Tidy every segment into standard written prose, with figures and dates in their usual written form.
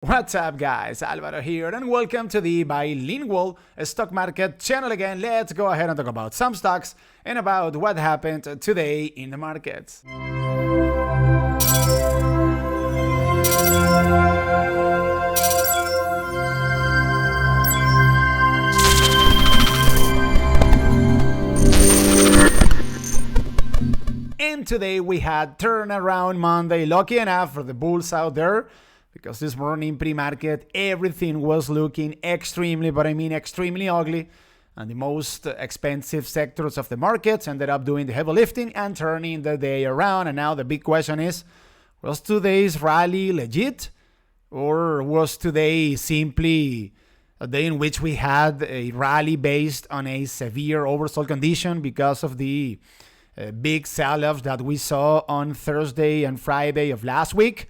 What's up, guys? Alvaro here, and welcome to the bilingual stock market channel again. Let's go ahead and talk about some stocks and about what happened today in the markets. And today we had turnaround Monday. Lucky enough for the bulls out there, because this morning pre-market everything was looking extremely, but I mean extremely ugly, and the most expensive sectors of the markets ended up doing the heavy lifting and turning the day around. And now the big question is, was today's rally legit, or was today simply a day in which we had a rally based on a severe oversold condition because of the big sell-offs that we saw on Thursday and Friday of last week?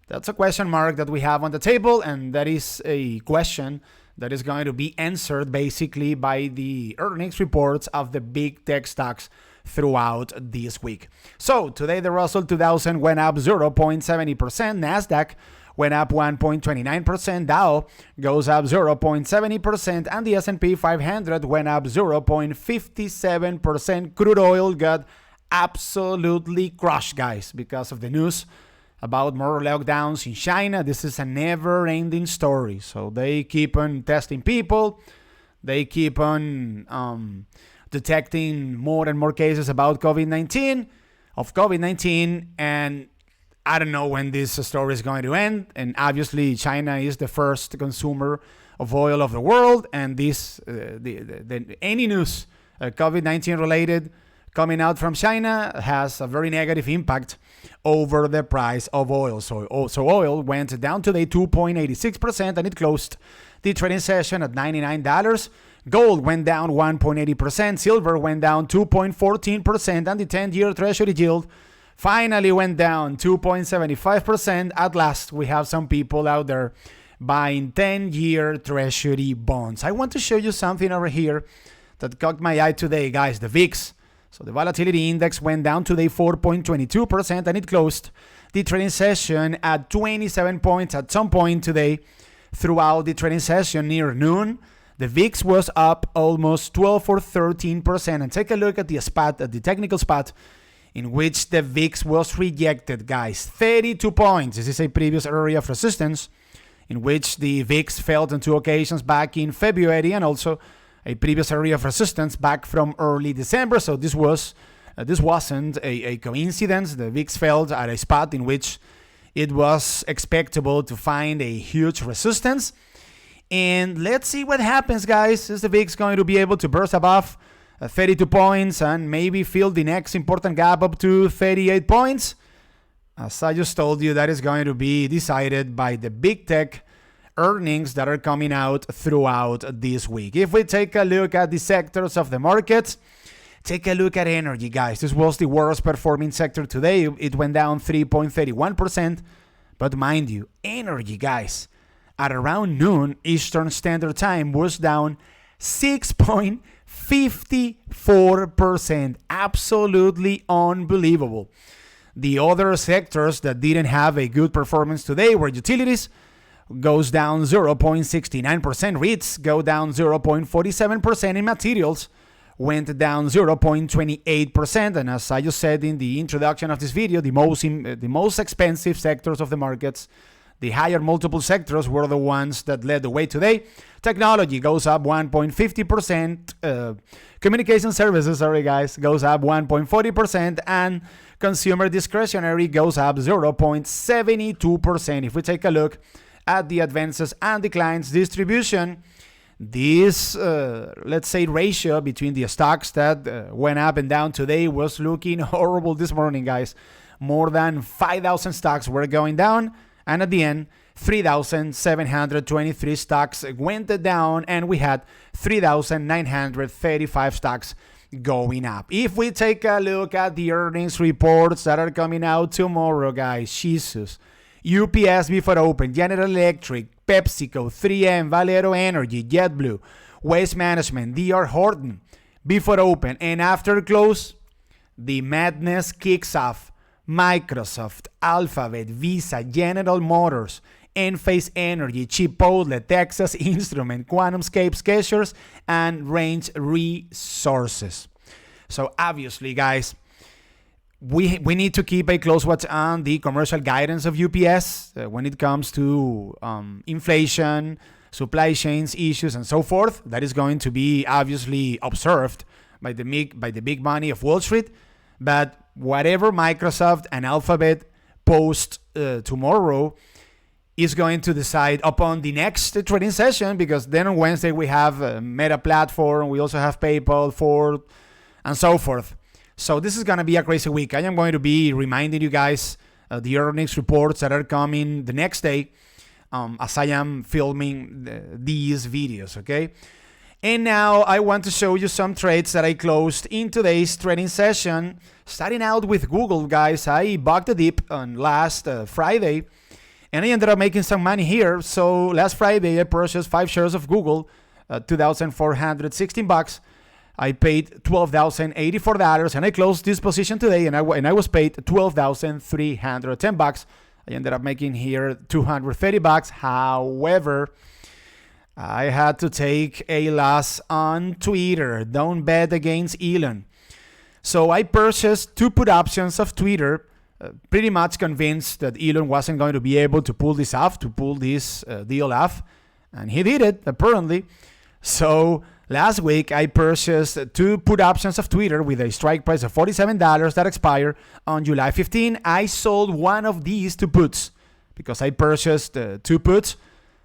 That's a question mark that we have on the table, and that is a question that is going to be answered basically by the earnings reports of the big tech stocks throughout this week. So today the Russell 2000 went up 0.70%, Nasdaq went up 1.29%, Dow goes up 0.70%, and the S&P 500 went up 0.57%. Crude oil got absolutely crushed, guys, because of the news about more lockdowns in China. This is a never-ending story. So they keep on testing people. They keep on detecting more and more cases about COVID-19, and I don't know when this story is going to end. And obviously, China is the first consumer of oil of the world, and this any news COVID-19 related coming out from China has a very negative impact over the price of oil. So oil went down today 2.86%, and it closed the trading session at $99. Gold went down 1.80%, silver went down 2.14%, and the 10-year Treasury yield finally went down 2.75%. At last, we have some people out there buying 10-year Treasury bonds. I want to show you something over here that caught my eye today, guys, the VIX. So the volatility index went down today 4.22%, and it closed the trading session at 27 points. At some point today, throughout the trading session near noon, the VIX was up almost 12 or 13%. And take a look at the spot, at the technical spot, in which the VIX was rejected, guys. 32 points. This is a previous area of resistance in which the VIX failed on two occasions back in February, and also a previous area of resistance back from early December. So this wasn't a coincidence. The VIX failed at a spot in which it was expectable to find a huge resistance. And let's see what happens, guys. Is the VIX going to be able to burst above 32 points and maybe fill the next important gap up to 38 points? As I just told you, that is going to be decided by the big tech earnings that are coming out throughout this week. If we take a look at the sectors of the market, take a look at energy, guys. This was the worst performing sector today. It went down 3.31%. But mind you, energy, guys, at around noon Eastern Standard Time was down 6.54%. Absolutely unbelievable. The other sectors that didn't have a good performance today were utilities, goes down 0.69%. REITs go down 0.47%. In materials, went down 0.28%. And as I just said in the introduction of this video, the most expensive sectors of the markets, the higher multiple sectors, were the ones that led the way today. Technology goes up 1.50%. Communication services, goes up 1.40%. And consumer discretionary goes up 0.72%. If we take a look at the advances and declines distribution, this, let's say, ratio between the stocks that went up and down today was looking horrible this morning, guys. More than 5,000 stocks were going down, and at the end, 3,723 stocks went down, and we had 3,935 stocks going up. If we take a look at the earnings reports that are coming out tomorrow, guys, Jesus. UPS before open, General Electric, PepsiCo, 3M, Valero Energy, JetBlue, Waste Management, D.R. Horton before open, and after close, the madness kicks off. Microsoft, Alphabet, Visa, General Motors, Enphase Energy, Chipotle, Texas Instrument, QuantumScape Sketchers, and Range Resources. So obviously, guys, we need to keep a close watch on the commercial guidance of UPS when it comes to inflation, supply chains issues, and so forth. That is going to be obviously observed by the big money of Wall Street. But whatever Microsoft and Alphabet post tomorrow is going to decide upon the next trading session, because then on Wednesday we have Meta Platform, we also have PayPal, Ford, and so forth. So this is going to be a crazy week. I am going to be reminding you guys the earnings reports that are coming the next day as I am filming these videos, okay? And now I want to show you some trades that I closed in today's trading session. Starting out with Google, guys. I bought the dip on last Friday, and I ended up making some money here. So last Friday I purchased 5 shares of Google, $2,416. I paid $12,084, and I closed this position today, and I was paid $12,310. I ended up making here $230. However, I had to take a loss on Twitter. Don't bet against Elon. So I purchased 2 put options of Twitter, pretty much convinced that Elon wasn't going to be able to pull this deal off, and he did it, apparently. So last week, I purchased 2 put options of Twitter with a strike price of $47 that expire on July 15. I sold one of these 2 puts because I purchased 2 puts.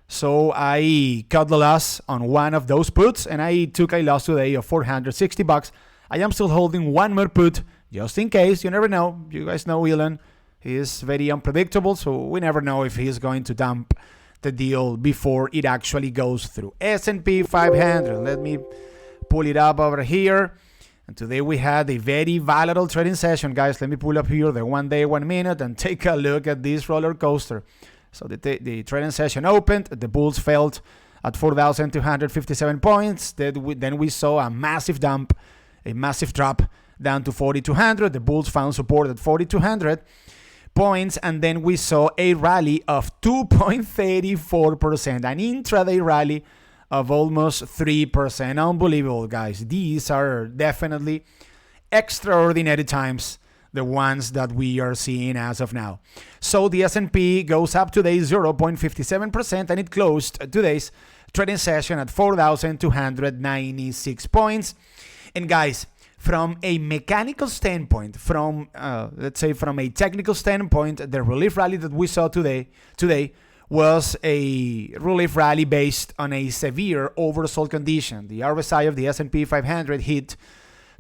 So I cut the loss on one of those puts, and I took a loss today of $460. I am still holding one more put just in case. You never know. You guys know Elon. He is very unpredictable, so we never know if he's going to dump the deal before it actually goes through. S&P 500. Let me pull it up over here. And today we had a very volatile trading session, guys. Let me pull up here the 1 day, 1 minute, and take a look at this roller coaster. So the trading session opened. The bulls fell at 4,257 points. Then we saw a massive dump, a massive drop down to 4,200. The bulls found support at 4,200 points, and then we saw a rally of 2.34%, an intraday rally of almost 3%. Unbelievable, guys. These are definitely extraordinary times, the ones that we are seeing as of now. So the S&P goes up today 0.57%, and it closed today's trading session at 4,296 points. And guys, from a mechanical standpoint, let's say from a technical standpoint, the relief rally that we saw today was a relief rally based on a severe oversold condition. The RSI of the S&P 500 hit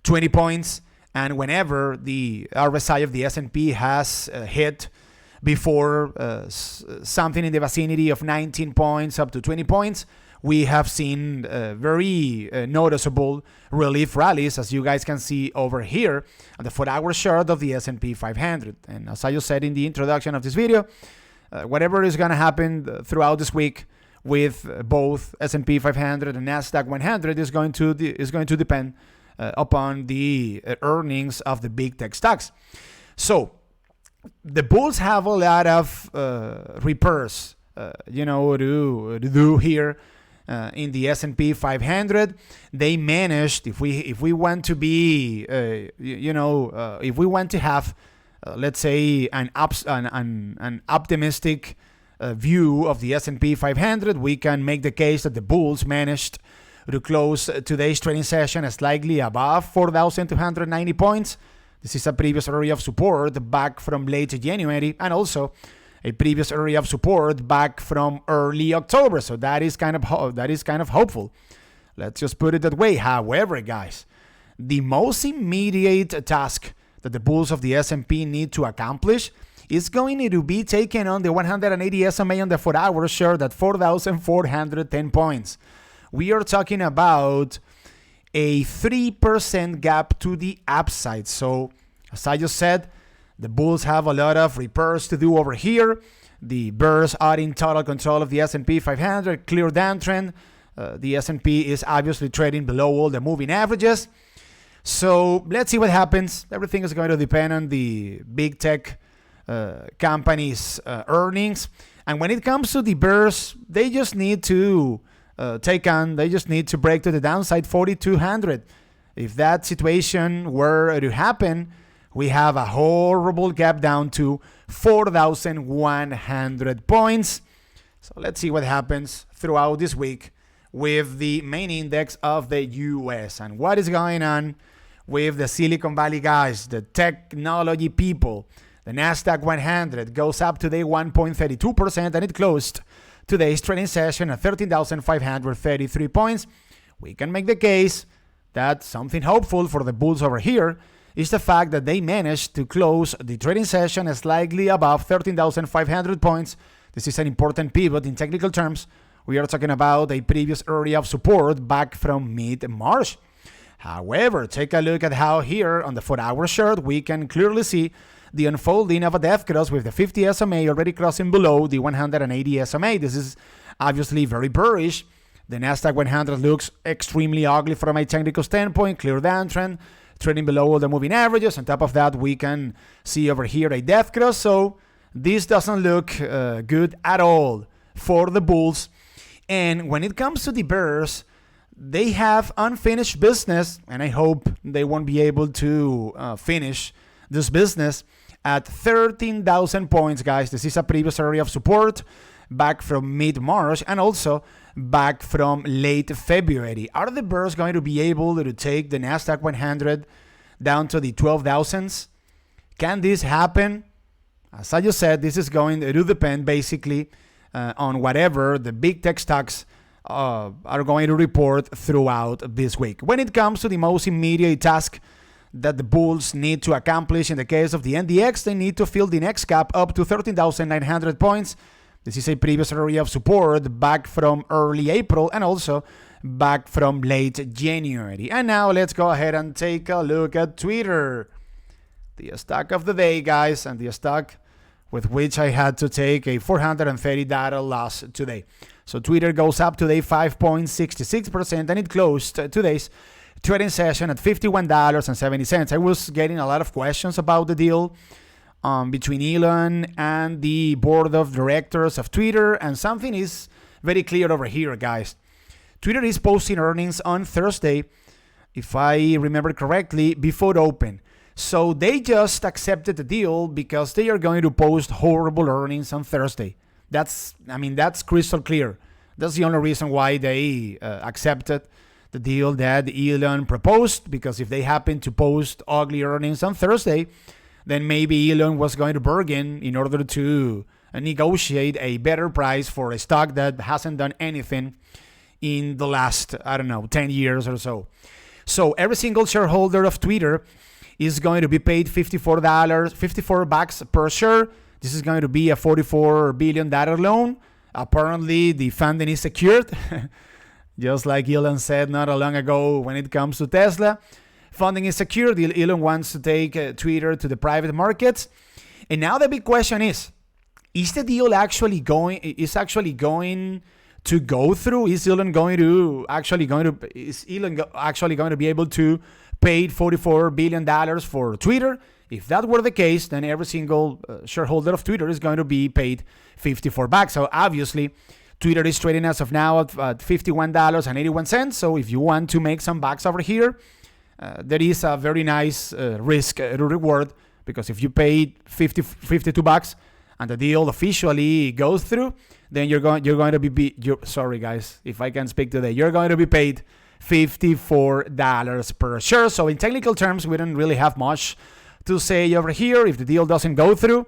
20 points, and whenever the RSI of the S&P has hit before something in the vicinity of 19 points up to 20 points, we have seen very noticeable relief rallies, as you guys can see over here on the 4-hour chart of the S&P 500. And as I just said in the introduction of this video, whatever is going to happen throughout this week with both S&P 500 and Nasdaq 100 is going to depend upon the earnings of the big tech stocks. So the bulls have a lot of repairs, to do here. In the S&P 500, they managed. If we want to be, if we want to have, let's say, an optimistic view of the S&P 500, we can make the case that the bulls managed to close today's trading session slightly above 4,290 points. This is a previous area of support back from late January, and also a previous area of support back from early October. So that is kind of hopeful. Let's just put it that way. However, guys, the most immediate task that the bulls of the S&P need to accomplish is going to be taken on the 180 SMA on the 4-hour chart at 4,410 points. We are talking about a 3% gap to the upside. So, as I just said, the bulls have a lot of repairs to do over here. The bears are in total control of the S&P 500, clear downtrend. The S&P is obviously trading below all the moving averages. So let's see what happens. Everything is going to depend on the big tech companies' earnings. And when it comes to the bears, they just need to they just need to break to the downside 4,200. If that situation were to happen, we have a horrible gap down to 4,100 points. So let's see what happens throughout this week with the main index of the US and what is going on with the Silicon Valley guys, the technology people. The Nasdaq 100 goes up today 1.32% and it closed today's trading session at 13,533 points. We can make the case that something hopeful for the bulls over here is the fact that they managed to close the trading session slightly above 13,500 points. This is an important pivot in technical terms. We are talking about a previous area of support back from mid-March. However, take a look at how here on the 4-hour chart we can clearly see the unfolding of a death cross with the 50 SMA already crossing below the 180 SMA. This is obviously very bearish. The Nasdaq 100 looks extremely ugly from a technical standpoint, clear downtrend, trading below all the moving averages. On top of that, we can see over here a death cross. So this doesn't look good at all for the bulls. And when it comes to the bears, they have unfinished business, and I hope they won't be able to finish this business at 13,000 points, guys. This is a previous area of support back from mid-March and also back from late February. Are the bears going to be able to take the Nasdaq 100 down to the 12,000s? Can this happen? As I just said, this is going to depend basically on whatever the big tech stocks are going to report throughout this week. When it comes to the most immediate task that the bulls need to accomplish in the case of the NDX, they need to fill the next gap up to 13,900 points. This is a previous area of support back from early April and also back from late January. And now let's go ahead and take a look at Twitter. The stock of the day, guys, and the stock with which I had to take a $430 loss today. So Twitter goes up today 5.66% and it closed today's trading session at $51.70. I was getting a lot of questions about the deal between Elon and the board of directors of Twitter, and something is very clear over here, guys. Twitter is posting earnings on Thursday, if I remember correctly, before open. So they just accepted the deal because they are going to post horrible earnings on Thursday. That's crystal clear. That's the only reason why they accepted the deal that Elon proposed, because if they happen to post ugly earnings on Thursday, then maybe Elon was going to bargain in order to negotiate a better price for a stock that hasn't done anything in the last, 10 years or so. So every single shareholder of Twitter is going to be paid $54 per share. This is going to be a $44 billion loan. Apparently, the funding is secured. Just like Elon said not long ago when it comes to Tesla. Funding is secured. Elon wants to take Twitter to the private markets. And now the big question is the deal actually going to go through? Is Elon actually going to be able to pay $44 billion for Twitter? If that were the case, then every single shareholder of Twitter is going to be paid $54. So obviously, Twitter is trading as of now at $51.81. So if you want to make some bucks over here, there is a very nice risk to reward, because if you paid $52 and the deal officially goes through, then you're going to be sorry guys, if I can speak today, you're going to be paid $54 per share. So in technical terms, we don't really have much to say over here if the deal doesn't go through.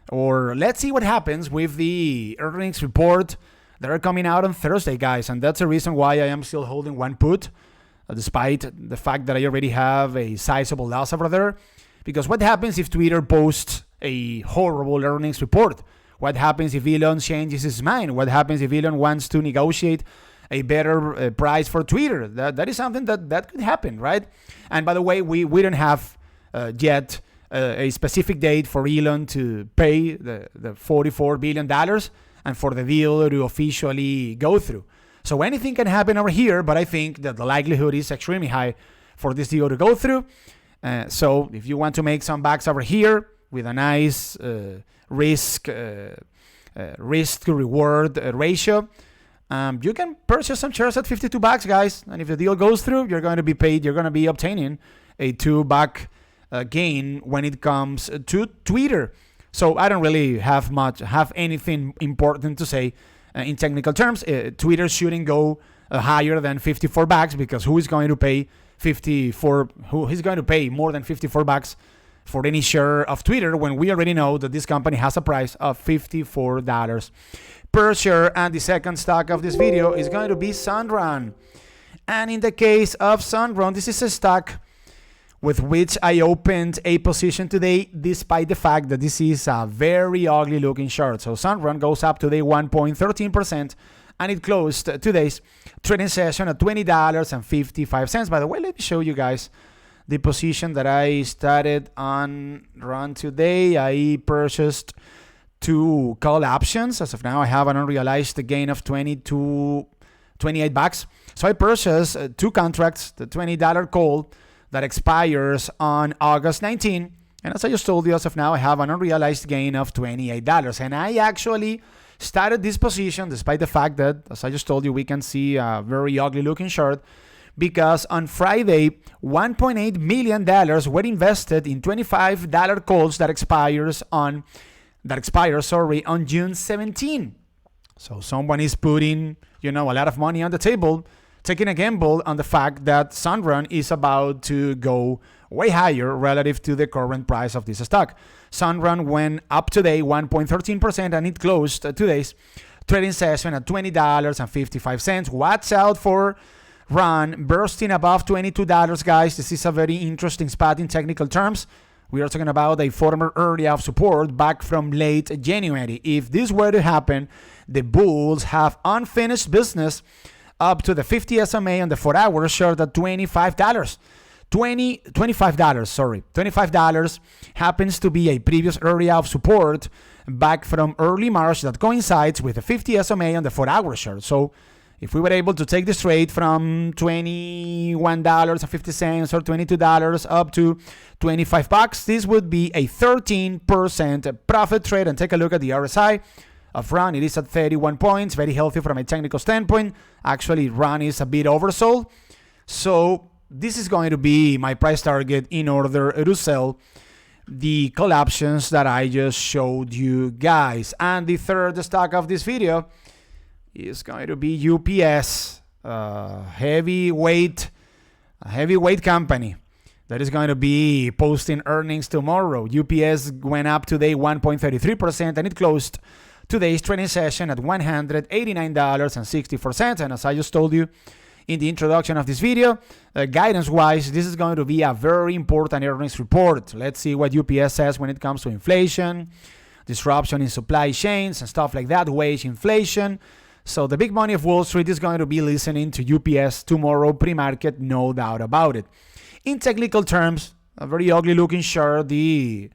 Or let's see what happens with the earnings report that are coming out on Thursday, guys. And that's the reason why I am still holding one put, despite the fact that I already have a sizable loss over there. Because what happens if Twitter posts a horrible earnings report? What happens if Elon changes his mind? What happens if Elon wants to negotiate a better price for Twitter? That is something that could happen, right? And by the way, we don't have yet a specific date for Elon to pay the $44 billion and for the deal to officially go through. So anything can happen over here, but I think that the likelihood is extremely high for this deal to go through. So if you want to make some bucks over here with a nice risk risk to reward ratio. You can purchase some shares at $52, guys, and if the deal goes through, you're going to be paid. You're going to be obtaining a $2 gain when it comes to Twitter. So I don't really have anything important to say in technical terms. Twitter shouldn't go higher than $54 because who is going to pay Who is going to pay more than $54 for any share of Twitter when we already know that this company has a price of $54 per share? And the second stock of this video is going to be Sunrun. And in the case of Sunrun, this is a stock with which I opened a position today, despite the fact that this is a very ugly looking chart. So Sunrun goes up today 1.13%, and it closed today's trading session at $20.55. By the way, let me show you guys the position that I started on Run today. I purchased 2 call options. As of now, I have an unrealized gain of $28. So I purchased 2 contracts, the $20 call that expires on August 19. And as I just told you, as of now, I have an unrealized gain of $28. And I actually started this position despite the fact that, as I just told you, we can see a very ugly looking chart, because on Friday, $1.8 million were invested in $25 calls that expires on June 17. So someone is putting, a lot of money on the table, taking a gamble on the fact that Sunrun is about to go way higher relative to the current price of this stock. Sunrun went up today 1.13%, and it closed today's trading session at $20.55. Watch out for Run bursting above $22, guys. This is a very interesting spot in technical terms. We are talking about a former area of support back from late January. If this were to happen, the bulls have unfinished business up to the 50 SMA on the 4-hour chart at $25. $25 happens to be a previous area of support back from early March that coincides with the 50 SMA on the 4-hour chart. So if we were able to take this trade from $21.50 or $22 up to $25, this would be a 13% profit trade. And take a look at the RSI of Run. It is at 31 points, very healthy from a technical standpoint. Actually, Run is a bit oversold. So this is going to be my price target in order to sell the call options that I just showed you guys. And the third stock of this video is going to be UPS, heavyweight company that is going to be posting earnings tomorrow. UPS went up today 1.33%, and it closed today's trading session at $189.64. And as I just told you in the introduction of this video, guidance-wise, this is going to be a very important earnings report. Let's see what UPS says when it comes to inflation, disruption in supply chains and stuff like that, wage inflation. So the big money of Wall Street is going to be listening to UPS tomorrow pre-market, no doubt about it. In technical terms, a very ugly looking chart. The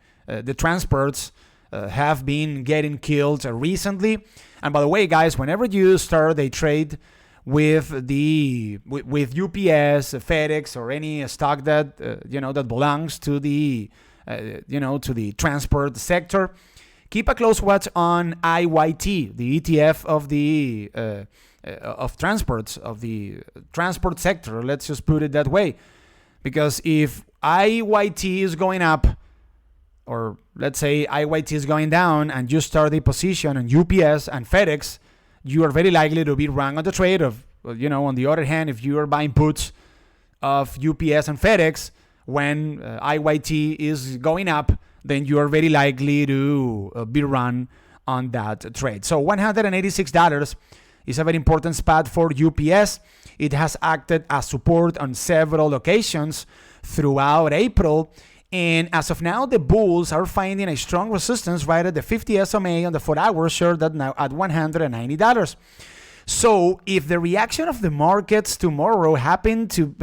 transports have been getting killed recently. And by the way, guys, whenever you start a trade with UPS, FedEx, or any stock that that belongs to the to the transport sector, keep a close watch on IYT, the ETF of the of transports, of the transport sector. Let's just put it that way, because if IYT is going up, or let's say IYT is going down, and you start a position on UPS and FedEx, you are very likely to be wrong on the trade. Of on the other hand, if you are buying puts of UPS and FedEx when IYT is going up, then you are very likely to be run on that trade. So $186 is a very important spot for UPS. It has acted as support on several occasions throughout April. And as of now, the bulls are finding a strong resistance right at the 50 SMA on the 4-hour chart that now at $190. So if the reaction of the markets tomorrow happen to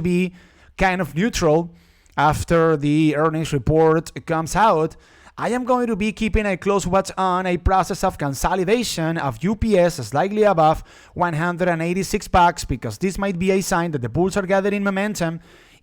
be kind of neutral after the earnings report comes out, I am going to be keeping a close watch on a process of consolidation of UPS slightly above $186, because this might be a sign that the bulls are gathering momentum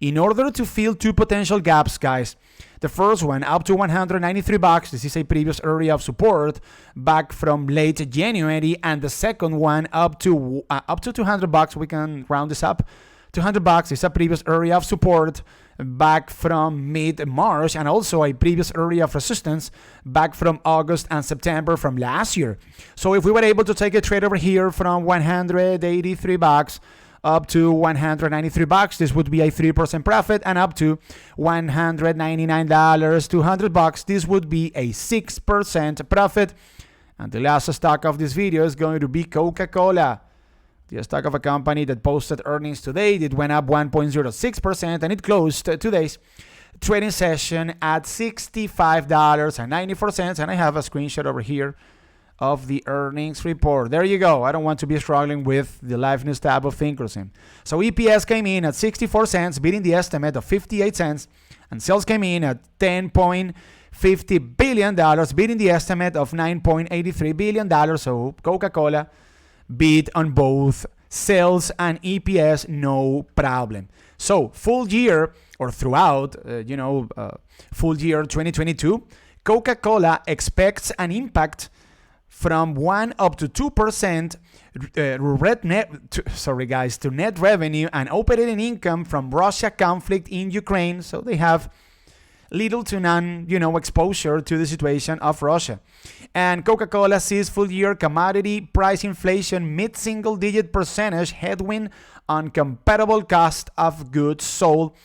in order to fill two potential gaps, guys. The first one up to $193. This is a previous area of support back from late January, and the second one up to $200. We can round this up. $200 is a previous area of support back from mid-March, and also a previous area of resistance back from August and September from last year. So if we were able to take a trade over here from $183 up to $193, this would be a 3% profit, and up to $199, $200, this would be a 6% profit. And the last stock of this video is going to be Coca-Cola. The stock of a company that posted earnings today. It went up 1.06%, and it closed today's trading session at $65.94. And I have a screenshot over here of the earnings report. There you go. I don't want to be struggling with the live news tab of Thinkorswim. So EPS came in at 64 cents, beating the estimate of 58 cents, and sales came in at $10.50 billion, beating the estimate of $9.83 billion. So Coca-Cola beat on both sales and EPS, no problem. So full year, or throughout, full year 2022, Coca-Cola expects an impact from 1 up to 2% to net revenue and operating income from Russia conflict in Ukraine. So they have little to none, exposure to the situation of Russia. And Coca-Cola sees full year commodity price inflation mid-single digit percentage headwind on comparable cost of goods sold.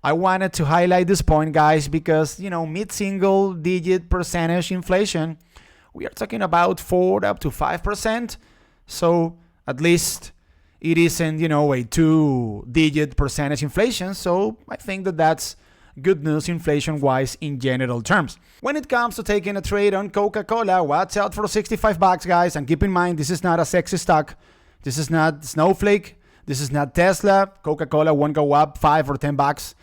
I wanted to highlight this point, guys, because, mid-single digit percentage inflation, we are talking about 4 up to 5%. So at least it isn't, a 2-digit percentage inflation. So I think that's good news inflation-wise in general terms. When it comes to taking a trade on Coca-Cola, watch out for $65, guys. And keep in mind, this is not a sexy stock. This is not Snowflake. This is not Tesla. Coca-Cola won't go up $5 or $10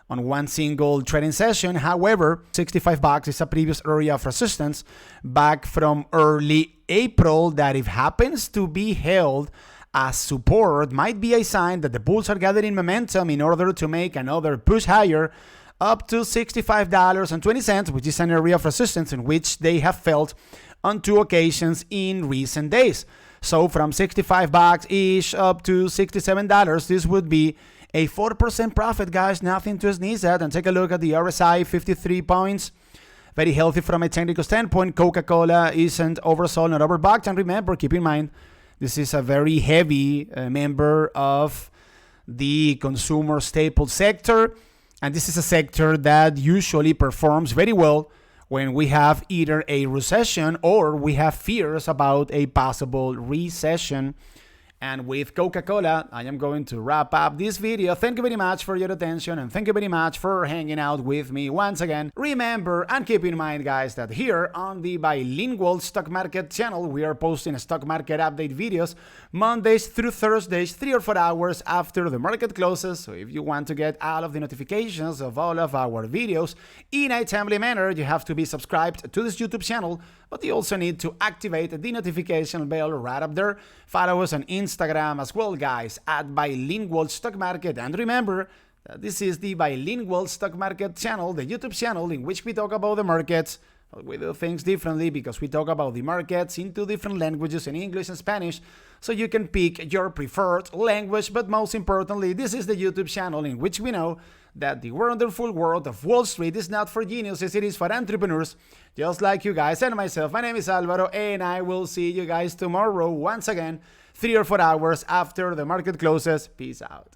on one single trading session. However, $65 is a previous area of resistance back from early April that, if happens to be held as support, might be a sign that the bulls are gathering momentum in order to make another push higher up to $65.20, which is an area of resistance in which they have felt on 2 occasions in recent days. So from $65-ish up to $67, this would be a 4% profit, guys. Nothing to sneeze at. And take a look at the RSI, 53 points. Very healthy from a technical standpoint. Coca-Cola isn't oversold, not overbought. And remember, keep in mind, this is a very heavy member of the consumer staple sector. And this is a sector that usually performs very well when we have either a recession or we have fears about a possible recession. And with Coca-Cola, I am going to wrap up this video. Thank you very much for your attention, and thank you very much for hanging out with me once again. Remember and keep in mind, guys, that here on the Bilingual Stock Market channel, we are posting stock market update videos Mondays through Thursdays, 3 or 4 hours after the market closes. So if you want to get all of the notifications of all of our videos in a timely manner, you have to be subscribed to this YouTube channel, but you also need to activate the notification bell right up there. Follow us on Instagram as well, guys, at Bilingual Stock Market. And remember that this is the Bilingual Stock Market channel, the YouTube channel in which we talk about the markets. We do things differently because we talk about the markets in 2 different languages, in English and Spanish, so you can pick your preferred language. But most importantly, this is the YouTube channel in which we know that the wonderful world of Wall Street is not for geniuses, it is for entrepreneurs just like you guys and myself. My name is Alvaro, and I will see you guys tomorrow once again, 3 or 4 hours after the market closes. Peace out.